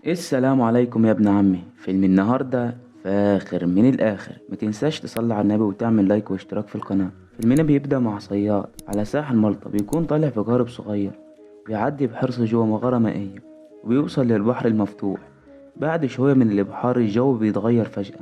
السلام عليكم يا ابن عمي. فيلم النهاردة فاخر من الآخر. ما تنساش تصلي على النبي وتعمل لايك واشتراك في القناة. فيلمنا بيبدأ مع صياد على ساحل مالطا، بيكون طالع في قارب صغير ويعدي بحرص جوه مغارة مائية وبيوصل للبحر المفتوح. بعد شوية من الإبحار الجو بيتغير فجأة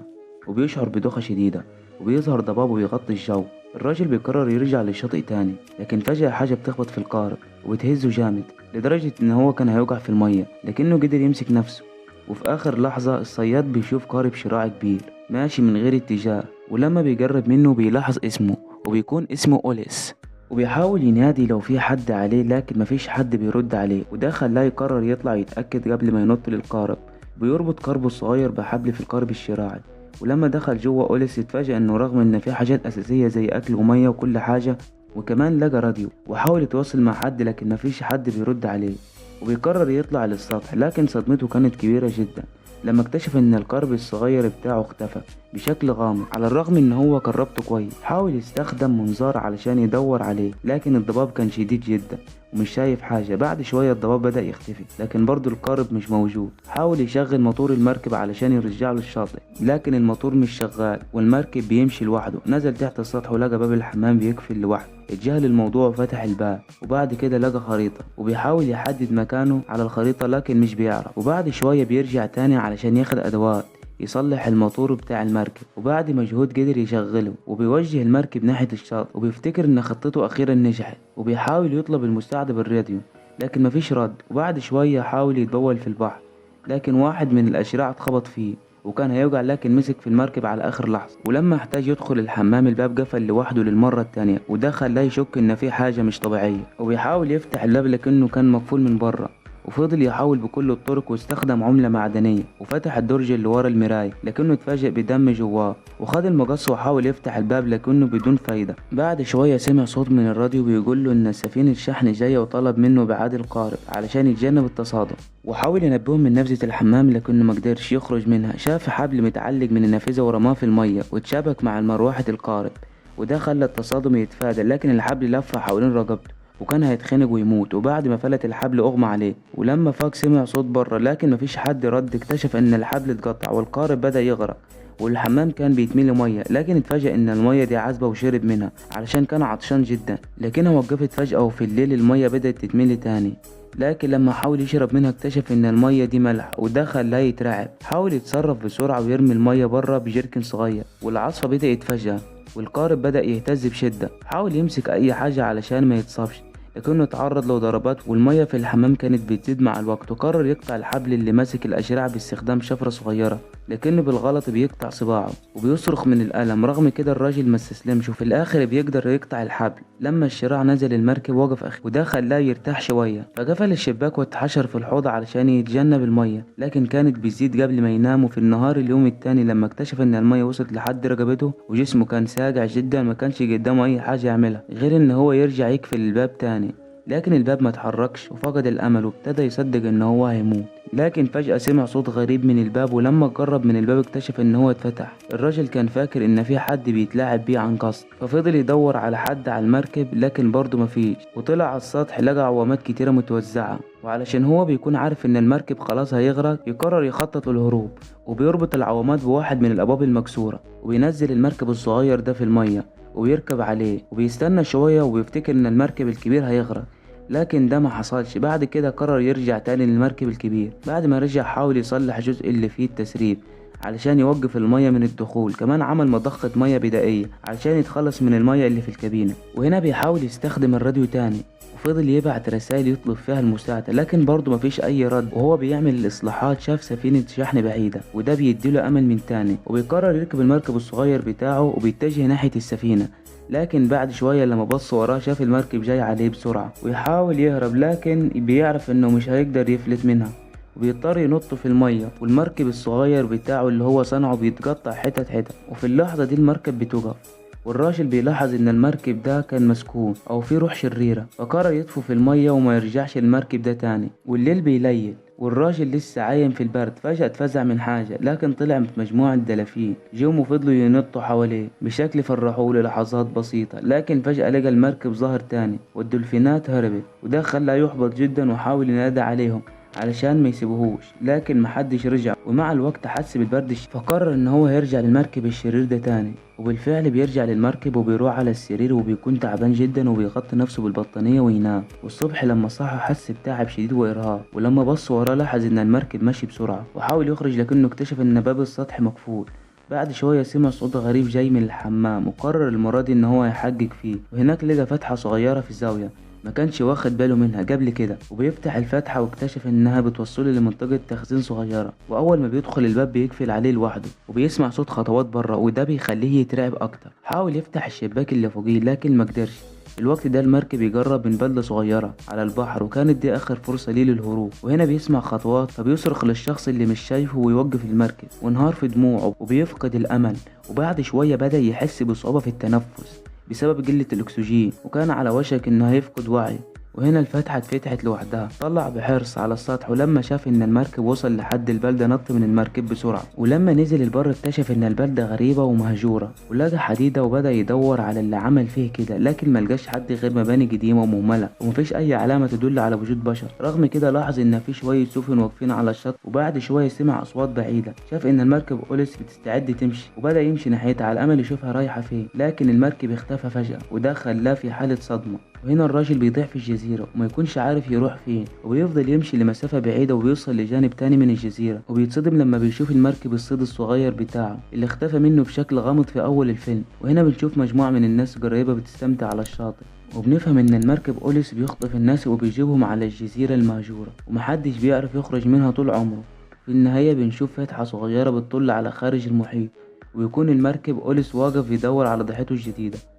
وبيشعر بدوخة شديدة وبيظهر ضباب ويغطي الجو. الراجل بيقرر يرجع للشاطئ تاني، لكن فجأة حاجة بتخبط في القارب وبتهزه جامد لدرجة إن هو كان هيوقع في المية، لكنه قدر يمسك نفسه. وفي آخر لحظة الصياد بيشوف قارب شراع كبير ماشي من غير اتجاه، ولما بيقرب منه بيلاحظ اسمه وبيكون اسمه أوليس. وبيحاول ينادي لو في حد عليه، لكن مفيش حد بيرد عليه، وده خلاه يقرر يطلع يتأكد قبل ما ينط للقارب. بيربط قاربه الصغير بحبل في القارب الشراعي، ولما دخل جوه أوليس اتفاجأ انه رغم ان في حاجات أساسية زي أكل ومية وكل حاجة، وكمان لقى راديو وحاول يتواصل مع حد، لكن مفيش حد بيرد عليه. وبيقرر يطلع للسطح، لكن صدمته كانت كبيرة جدا لما اكتشف ان القرب الصغير بتاعه اختفى بشكل غامض. على الرغم ان هو كان ربطه كويس، حاول يستخدم منظار علشان يدور عليه، لكن الضباب كان شديد جدا ومش شايف حاجة. بعد شوية الضباب بدأ يختفي، لكن برضه القارب مش موجود. حاول يشغل موتور المركب علشان يرجعه للشاطئ، لكن الموتور مش شغال والمركب بيمشي لوحده. نزل تحت السطح ولقى باب الحمام بيقفل لوحده. اتجاهل الموضوع وفتح الباب، وبعد كده لقى خريطة وبيحاول يحدد مكانه على الخريطة لكن مش بيعرف. وبعد شوية بيرجع تاني علشان ياخد أدوات يصلح الموتور بتاع المركب، وبعد مجهود قدر يشغله وبيوجه المركب ناحية الشاطئ، وبيفتكر ان خطته اخيرا نجحت. وبيحاول يطلب المساعدة بالراديو لكن مفيش رد. وبعد شوية حاول يتبول في البحر، لكن واحد من الأشراع اتخبط فيه وكان هيوجع، لكن مسك في المركب على آخر لحظة. ولما احتاج يدخل الحمام الباب قفل لوحده للمرة التانية، وده خلاه يشك إن في حاجة مش طبيعية. وبيحاول يفتح الباب لكنه كان مقفول من بره، وفضل يحاول بكل الطرق واستخدم عملة معدنية وفتح الدرج اللي ورا المراية، لكنه اتفاجئ بدم جواه. وخد المقص وحاول يفتح الباب لكنه بدون فايدة. بعد شوية سمع صوت من الراديو بيقول له إن سفينة الشحن جاية، وطلب منه إبعاد القارب علشان يتجنب التصادم. وحاول ينبههم من نافذة الحمام لكنه مقدرش يخرج منها. شاف حبل متعلق من النافذة ورماه في المية واتشابك مع مروحة القارب، وده خلى التصادم يتفادى، لكن الحبل لف حوالين رقبته وكان هيتخنق ويموت. وبعد ما فلت الحبل اغمى عليه، ولما فاق سمع صوت بره لكن مفيش حد رد. اكتشف ان الحبل اتقطع والقارب بدأ يغرق، والحمام كان بيتملي ميه، لكن اتفاجأ ان الميه دي عذبة وشرب منها علشان كان عطشان جدا. لكنها وقفت فجأة، وفي الليل الميه بدأت تتملي تاني، لكن لما حاول يشرب منها اكتشف ان الميه دي ملح، وده خلاه يترعب. حاول يتصرف بسرعة ويرمي الميه بره بجيركن صغير، والعاصفة بدأت فجأة والقارب بدأ يهتز بشدة. حاول يمسك اي حاجة علشان ما يتصابش، لكنه اتعرض لضربات والمية في الحمام كانت بتزيد مع الوقت. وقرر يقطع الحبل اللي ماسك الأشراع باستخدام شفرة صغيرة، لكنه بالغلط بيقطع صباعه وبيصرخ من الألم. رغم كده الراجل ما استسلمش، وفي الآخر بيقدر يقطع الحبل. لما الشراع نزل المركب وقف أخي، وده خلاه يرتاح شوية، فقفل الشباك واتحشر في الحوض علشان يتجنب المية، لكن كانت بتزيد قبل ما ينام. وفي النهار اليوم التاني لما اكتشف ان المية وصلت لحد رقبته وجسمه كان ساقع جدا، ما كانش قدامه اي حاجة يعملها غير ان هو يرجع يقفل الباب تاني، لكن الباب ما اتحركش. وفقد الامل وابتدى يصدق ان هو هيموت. لكن فجأة سمع صوت غريب من الباب، ولما قرب من الباب اكتشف ان هو اتفتح. الراجل كان فاكر ان في حد بيتلاعب بيه عن قصد، ففضل يدور على حد على المركب لكن برضه مفيش. وطلع على السطح لقى عوامات كتيرة متوزعة، وعلشان هو بيكون عارف ان المركب خلاص هيغرق يقرر يخطط للهروب. وبيربط العوامات بواحد من الابواب المكسورة، وبينزل المركب الصغير ده في المية وبيركب عليه، وبيستنى شوية وبيفتكر ان المركب الكبير هيغرق، لكن ده ما حصلش. بعد كده قرر يرجع تاني للمركب الكبير. بعد ما رجع حاول يصلح الجزء اللي فيه التسريب علشان يوقف المية من الدخول. كمان عمل مضخة مية بدائية علشان يتخلص من المية اللي في الكابينة. وهنا بيحاول يستخدم الراديو تاني، وفضل يبعت رسائل يطلب فيها المساعدة، لكن برضه مفيش أي رد. وهو بيعمل الإصلاحات شاف سفينة شحن بعيدة، وده بيديله أمل من تاني، وبيقرر يركب المركب الصغير بتاعه وبيتجه ناحية السفينة. لكن بعد شوية لما بص وراه شاف المركب جاي عليه بسرعة ويحاول يهرب، لكن بيعرف انه مش هيقدر يفلت منها، وبيضطر ينط في المية. والمركب الصغير بتاعه اللي هو صنعه بيتقطع حتت حتت. وفي اللحظة دي المركب بتوقف، والراجل بيلاحظ ان المركب ده كان مسكون او فيه روح شريرة، فقرر يطفو في المية وما يرجعش المركب ده تاني. والليل بيليل والراجل لسه عايم في البرد، فجأة اتفزع من حاجة، لكن طلع مجموعة دلافين جم وفضلوا ينطوا حواليه بشكل فرحوه للحظات بسيطة. لكن فجأة لقى المركب ظهر تاني والدولفينات هربت، وده خلاه يحبط جدا وحاول ينادي عليهم علشان ما يسيبوهوش، لكن محدش رجع. ومع الوقت حس بالبرد فقرر ان هو هيرجع للمركب الشرير ده تاني. وبالفعل بيرجع للمركب وبيروح على السرير وبيكون تعبان جدا وبيغطي نفسه بالبطانية وينام. والصبح لما صحى حس بتعب شديد وإرهاق، ولما بص وراه لاحظ ان المركب ماشي بسرعة وحاول يخرج لكنه اكتشف ان باب السطح مقفول. بعد شوية سمع صوت غريب جاي من الحمام وقرر المرة دي ان هو يحقق فيه، وهناك لقى فتحة صغيرة في الزاوية ما كانش واخد باله منها قبل كده. وبيفتح الفتحة واكتشف انها بتوصله لمنطقة تخزين صغيرة، واول ما بيدخل الباب بيقفل عليه لوحده وبيسمع صوت خطوات بره، وده بيخليه يترعب اكتر. حاول يفتح الشباك اللي فوقيه لكن ما قدرش. في الوقت ده المركب يجرب من بلدة صغيرة على البحر، وكانت دي آخر فرصة ليه للهروب. وهنا بيسمع خطوات فبيصرخ للشخص اللي مش شايفه ويوقف المركب، وانهار في دموعه وبيفقد الأمل. وبعد شوية بدأ يحس بصعوبة في التنفس بسبب قلة الأكسجين، وكان على وشك إنه هيفقد وعيه. وهنا الفتحة اتفتحت لوحدها. طلع بحرص على السطح، ولما شاف ان المركب وصل لحد البلدة نط من المركب بسرعة. ولما نزل البر اكتشف ان البلدة غريبة ومهجورة، ولقى حديدة وبدأ يدور على اللي عمل فيه كده، لكن ملقاش حد غير مباني قديمة ومهملة ومفيش اي علامة تدل على وجود بشر. رغم كده لاحظ ان في شوية سفن واقفين على الشط، وبعد شوية سمع اصوات بعيدة. شاف ان المركب اوليس بتستعد تمشي، وبدأ يمشي ناحيتها على امل يشوفها رايحة فين، لكن المركب اختفى فجأة وده خلاه في حالة صدمة. وهنا الراجل بيضيع في الجزيرة وما يكونش عارف يروح فين، وبيفضل يمشي لمسافة بعيدة وبيوصل لجانب تاني من الجزيرة، وبيتصدم لما بيشوف المركب الصيد الصغير بتاعه اللي اختفى منه بشكل غامض في أول الفيلم. وهنا بنشوف مجموعة من الناس قريبة بتستمتع على الشاطئ، وبنفهم ان المركب اوليس بيخطف الناس وبيجيبهم على الجزيرة المهجورة ومحدش بيعرف يخرج منها طول عمره. في النهاية بنشوف فتحة صغيرة بتطل على خارج المحيط، ويكون المركب اوليس واقف يدور على ضحيته الجديدة.